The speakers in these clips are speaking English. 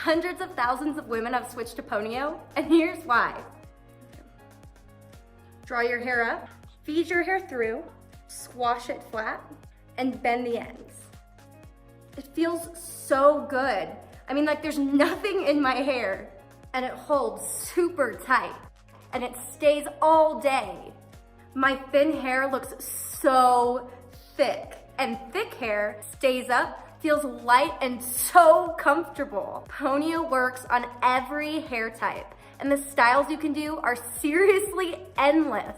Hundreds of thousands of women have switched to ponyo, and here's why. Draw your hair up, feed your hair through, squash it flat, and bend the ends. It feels so good. I mean, like there's nothing in my hair, and it holds super tight, and it stays all day. My thin hair looks so thick, and thick hair stays up, feels light, and so comfortable. Ponyo works on every hair type, and the styles you can do are seriously endless.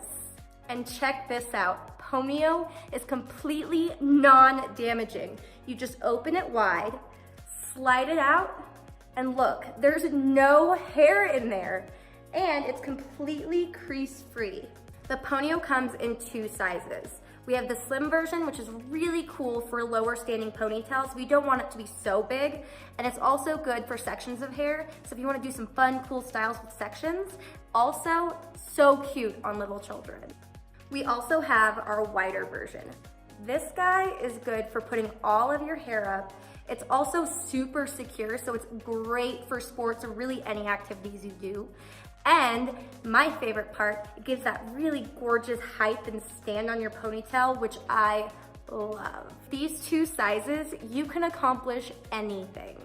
And check this out, ponyo is completely non-damaging. You just open it wide, slide it out, and look, there's no hair in there, and it's completely crease-free. The ponyo comes in 2 sizes. We have the slim version, which is really cool for lower standing ponytails. We don't want it to be so big, and it's also good for sections of hair. So if you want to do some fun, cool styles with sections, also so cute on little children. We also have our wider version. This guy is good for putting all of your hair up. It's also super secure, so it's great for sports or really any activities you do. And my favorite part, it gives that really gorgeous height and stand on your ponytail, which I love. These 2 sizes, you can accomplish anything.